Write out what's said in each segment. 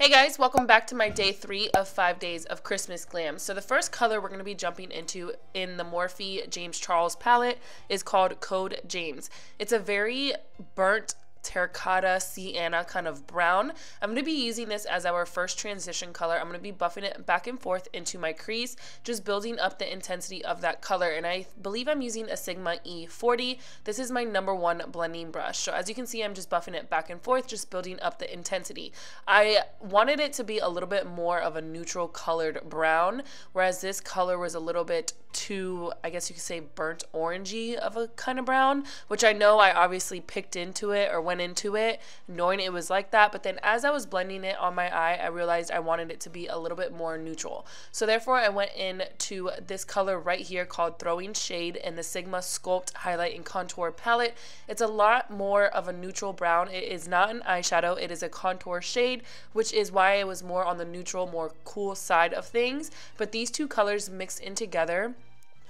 Hey guys, welcome back to my day 3 of 5 days of Christmas glam. So the first color we're going to be jumping into in the Morphe James Charles palette is called Code James. It's a very burnt terracotta sienna kind of brown. I'm going to be using this as our first transition color. I'm going to be buffing it back and forth into my crease, just building up the intensity of that color. And I believe I'm using a Sigma E40. This is my #1 blending brush. So as you can see, I'm just buffing it back and forth, just building up the intensity. I wanted it to be a little bit more of a neutral colored brown, whereas this color was a little bit too, I guess you could say, burnt orangey of a kind of brown, which I know I obviously picked into it or went into it knowing it was like that, but then as I was blending it on my eye, I realized I wanted it to be a little bit more neutral. So therefore I went into this color right here called Throwing Shade in the Sigma Sculpt Highlight and Contour palette. It's a lot more of a neutral brown. It is not an eyeshadow, it is a contour shade, which is why it was more on the neutral, more cool side of things. But these two colors mixed in together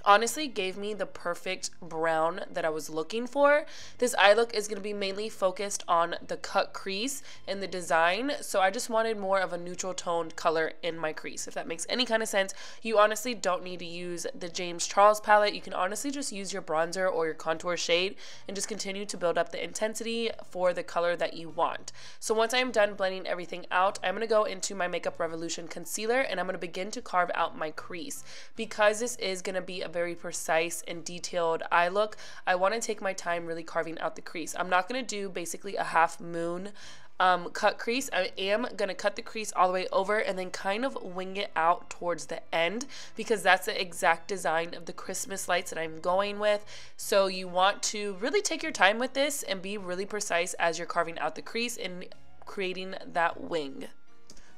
honestly gave me the perfect brown that I was looking for. This eye look is going to be mainly focused on the cut crease and the design, so I just wanted more of a neutral toned color in my crease, if that makes any kind of sense. You honestly don't need to use the James Charles palette. You can honestly just use your bronzer or your contour shade and just continue to build up the intensity for the color that you want. So once I'm done blending everything out, I'm going to go into my Makeup Revolution concealer and I'm going to begin to carve out my crease. Because this is going to be a very precise and detailed eye look, I want to take my time really carving out the crease. I'm not going to do basically a half moon cut crease. I am going to cut the crease all the way over and then kind of wing it out towards the end, because that's the exact design of the Christmas lights that I'm going with. So you want to really take your time with this and be really precise as you're carving out the crease and creating that wing.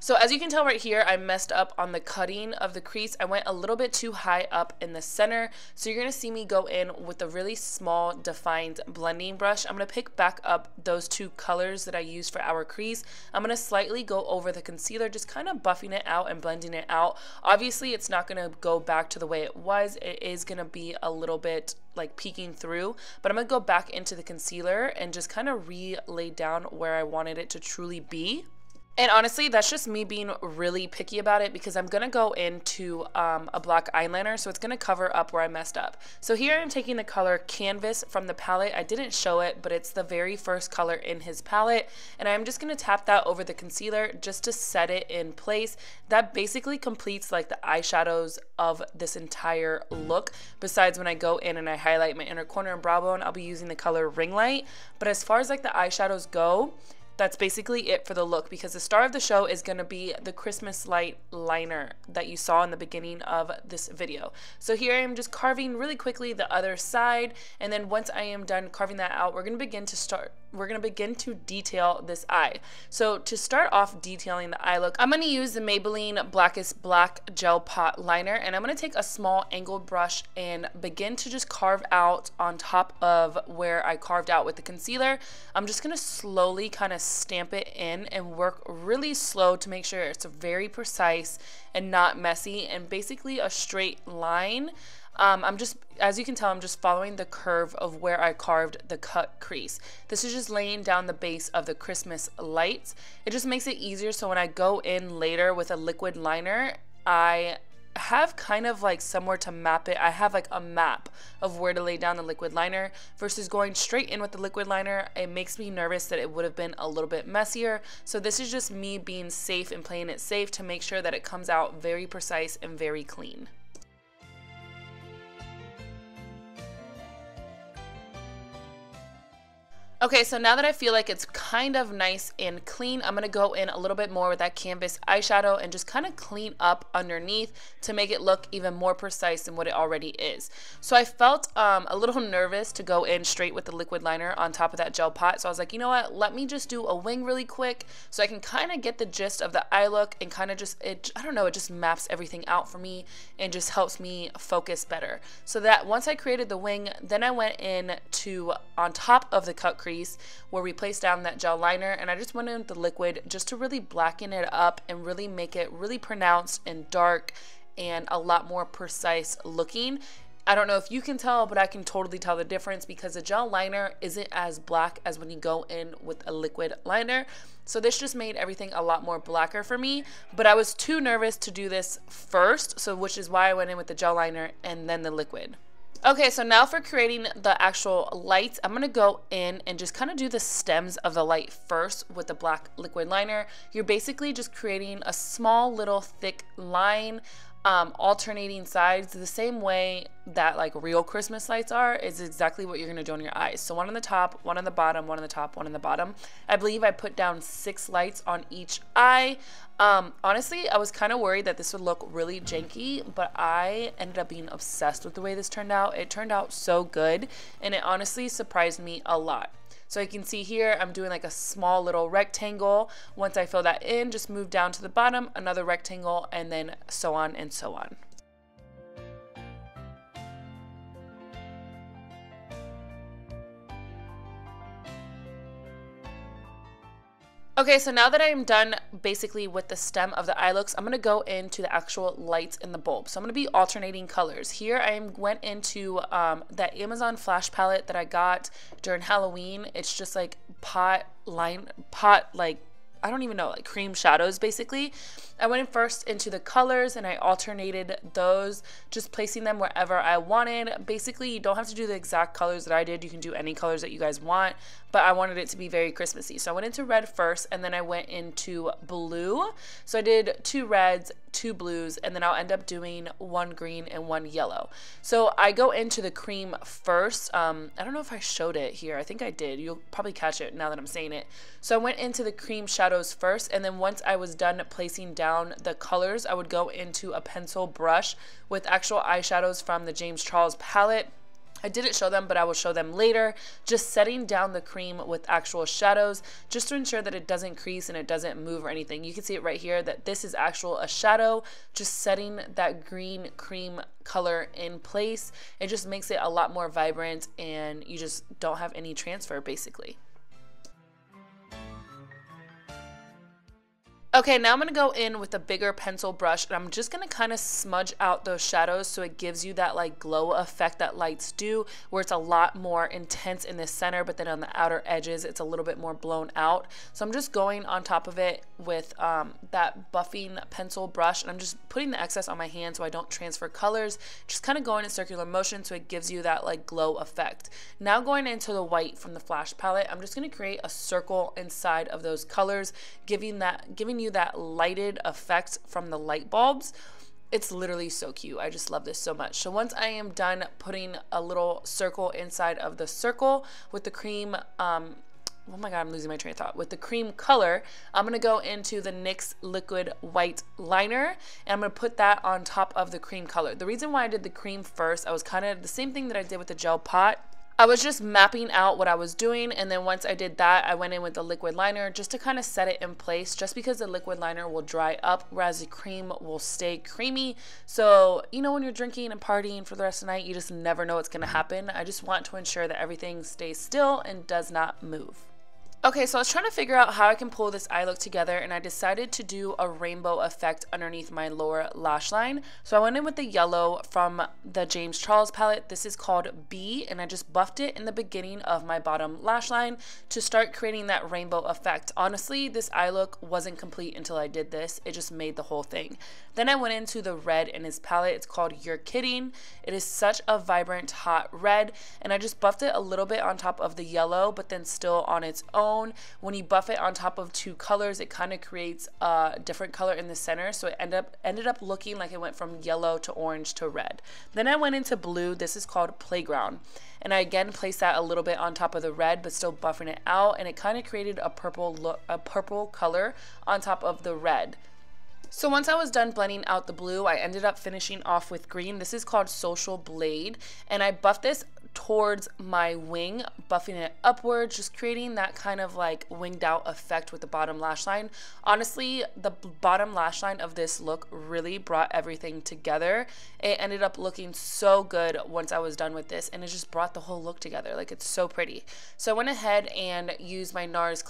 So as you can tell right here, I messed up on the cutting of the crease. I went a little bit too high up in the center. So you're going to see me go in with a really small defined blending brush. I'm going to pick back up those two colors that I used for our crease. I'm going to slightly go over the concealer, just kind of buffing it out and blending it out. Obviously, it's not going to go back to the way it was. It is going to be a little bit like peeking through, but I'm going to go back into the concealer and just kind of re-lay down where I wanted it to truly be. And honestly, that's just me being really picky about it, because I'm going to go into a black eyeliner, so it's going to cover up where I messed up. So here I'm taking the color Canvas from the palette. I didn't show it, but it's the very first color in his palette, and I'm just going to tap that over the concealer just to set it in place. That basically completes like the eyeshadows of this entire look. Besides, when I go in and I highlight my inner corner and brow bone, I'll be using the color Ring Light. But as far as like the eyeshadows go, that's basically it for the look, because the star of the show is going to be the Christmas light liner that you saw in the beginning of this video. So here I am just carving really quickly the other side, and then once I am done carving that out, we're going to begin to detail this eye. So to start off detailing the eye look, I'm going to use the Maybelline Blackest Black Gel Pot Liner, and I'm going to take a small angled brush and begin to just carve out on top of where I carved out with the concealer. I'm just going to slowly kind of stamp it in and work really slow to make sure it's very precise and not messy and basically a straight line. As you can tell, I'm just following the curve of where I carved the cut crease. This is just laying down the base of the Christmas lights. It just makes it easier, so when I go in later with a liquid liner, I have kind of like somewhere to map it. I have like a map of where to lay down the liquid liner versus going straight in with the liquid liner. It makes me nervous that it would have been a little bit messier. So this is just me being safe and playing it safe to make sure that it comes out very precise and very clean. Okay, so now that I feel like it's kind of nice and clean, I'm going to go in a little bit more with that Canvas eyeshadow and just kind of clean up underneath to make it look even more precise than what it already is. So I felt a little nervous to go in straight with the liquid liner on top of that gel pot. So I was like, you know what, let me just do a wing really quick so I can kind of get the gist of the eye look and kind of just, I don't know, it just maps everything out for me and just helps me focus better. So that once I created the wing, then I went in to on top of the cut crease where we placed down that gel liner, and I just went in with the liquid just to really blacken it up and really make it really pronounced and dark and a lot more precise looking. I don't know if you can tell, but I can totally tell the difference because the gel liner isn't as black as when you go in with a liquid liner. So this just made everything a lot more blacker for me, but I was too nervous to do this first, so which is why I went in with the gel liner and then the liquid. Okay, so now for creating the actual lights, I'm going to go in and just kind of do the stems of the light first with the black liquid liner. You're basically just creating a small little thick line, alternating sides the same way that like real Christmas lights are, is exactly what you're going to do on your eyes. So one on the top, one on the bottom, one on the top, one on the bottom. I believe I put down 6 lights on each eye. Honestly, I was kind of worried that this would look really janky, but I ended up being obsessed with the way this turned out. It turned out so good, and it honestly surprised me a lot. So you can see here, I'm doing like a small little rectangle. Once I fill that in, just move down to the bottom, another rectangle, and then so on and so on. Okay, so now that I'm done basically with the stem of the eye looks, I'm going to go into the actual lights in the bulb. So I'm going to be alternating colors. Here I went into that Amazon Flash palette that I got during Halloween. It's just like pot like, I don't even know, like cream shadows basically. I went in first into the colors and I alternated those, just placing them wherever I wanted. Basically, you don't have to do the exact colors that I did. You can do any colors that you guys want, but I wanted it to be very Christmassy. So I went into red first and then I went into blue. So I did 2 reds, 2 blues, and then I'll end up doing 1 green and 1 yellow. So I go into the cream first. I don't know if I showed it here. I think I did. You'll probably catch it now that I'm saying it. So I went into the cream shadows first, and then once I was done placing down the colors, I would go into a pencil brush with actual eyeshadows from the James Charles palette. I didn't show them, but I will show them later. Just setting down the cream with actual shadows just to ensure that it doesn't crease and it doesn't move or anything. You can see it right here that this is a shadow, just setting that green cream color in place. It just makes it a lot more vibrant and you just don't have any transfer basically. Okay, now I'm going to go in with a bigger pencil brush and I'm just going to kind of smudge out those shadows so it gives you that like glow effect that lights do, where it's a lot more intense in the center, but then on the outer edges it's a little bit more blown out. So I'm just going on top of it with that buffing pencil brush, and I'm just putting the excess on my hand so I don't transfer colors, just kind of going in circular motion so it gives you that like glow effect. Now going into the white from the Flash palette, I'm just going to create a circle inside of those colors, giving you that lighted effect from the light bulbs. It's literally so cute. I just love this so much. So once I am done putting a little circle inside of the circle with the cream, oh my god, I'm losing my train of thought. With the cream color, I'm going to go into the NYX liquid white liner and I'm going to put that on top of the cream color. The reason why I did the cream first, I was kind of the same thing that I did with the gel pot. I was just mapping out what I was doing, and then once I did that, I went in with the liquid liner just to kind of set it in place, just because the liquid liner will dry up, whereas the cream will stay creamy. So, you know, when you're drinking and partying for the rest of the night, you just never know what's going to happen. I just want to ensure that everything stays still and does not move. Okay, so I was trying to figure out how I can pull this eye look together, and I decided to do a rainbow effect underneath my lower lash line. So I went in with the yellow from the James Charles palette. This is called B, and I just buffed it in the beginning of my bottom lash line to start creating that rainbow effect. Honestly, this eye look wasn't complete until I did this. It just made the whole thing. Then I went into the red in his palette. It's called You're Kidding. It is such a vibrant, hot red, and I just buffed it a little bit on top of the yellow, but then still on its own. When you buff it on top of 2 colors, it kind of creates a different color in the center, so it ended up looking like it went from yellow to orange to red. Then I went into blue. This is called Playground, and I again placed that a little bit on top of the red, but still buffing it out, and it kind of created a purple color on top of the red. So once I was done blending out the blue, I ended up finishing off with green. This is called Social Blade, and I buffed this towards my wing, buffing it upwards, just creating that kind of like winged out effect with the bottom lash line. Honestly, the bottom lash line of this look really brought everything together. It ended up looking so good once I was done with this, and it just brought the whole look together. Like, it's so pretty. So I went ahead and used my NARS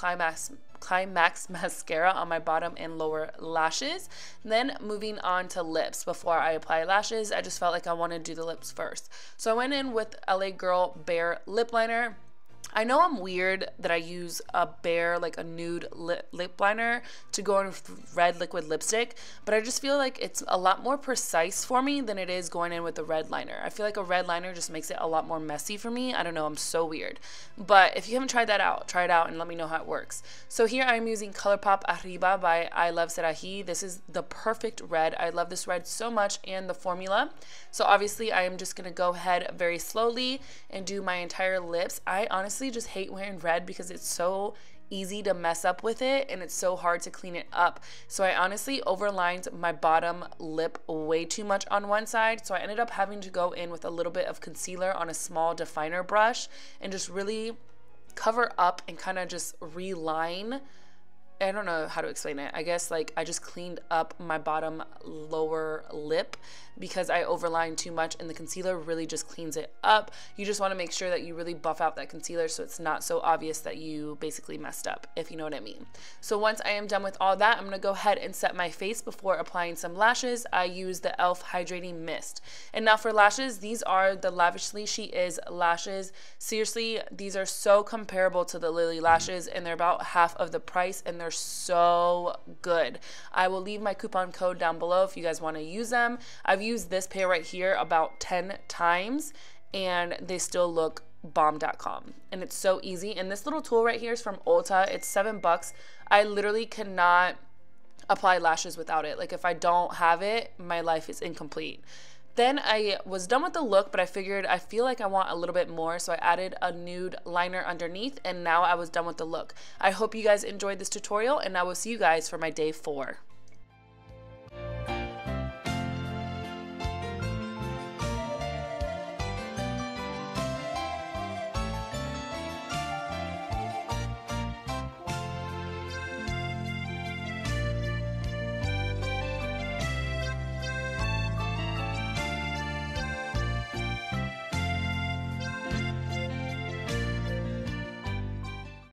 Climax mascara on my bottom and lower lashes. Then moving on to lips. Before I apply lashes, I just felt like I wanted to do the lips first. So I went in with LA Girl Bare Lip Liner. I know I'm weird that I use a bare, like a nude lip liner to go on with red liquid lipstick, but I just feel like it's a lot more precise for me than it is going in with a red liner. I feel like a red liner just makes it a lot more messy for me. I don't know, I'm so weird. But if you haven't tried that out, try it out and let me know how it works. So here I'm using ColourPop Arriba by I Love Sarahi. This is the perfect red. I love this red so much and the formula. So obviously I am just going to go ahead very slowly and do my entire lips. I honestly just hate wearing red because it's so easy to mess up with it and it's so hard to clean it up. So I honestly overlined my bottom lip way too much on one side, so I ended up having to go in with a little bit of concealer on a small definer brush and just really cover up and kind of just reline. I don't know how to explain it. I guess like I just cleaned up my bottom lower lip because I overlined too much and the concealer really just cleans it up. You just want to make sure that you really buff out that concealer so it's not so obvious that you basically messed up, if you know what I mean. So once I am done with all that, I'm going to go ahead and set my face before applying some lashes. I use the e.l.f. Hydrating Mist. And now for lashes, these are the Lavishly She Is lashes. Seriously, these are so comparable to the Lily lashes and they're about half of the price and they're so good. I will leave my coupon code down below if you guys want to use them. I've used this pair right here about 10 times and they still look bomb.com, and it's so easy. And this little tool right here is from Ulta. It's $7. I literally cannot apply lashes without it. Like if I don't have it, my life is incomplete. Then I was done with the look, but I figured I feel like I want a little bit more, so I added a nude liner underneath, and now I was done with the look. I hope you guys enjoyed this tutorial, and I will see you guys for my day 4.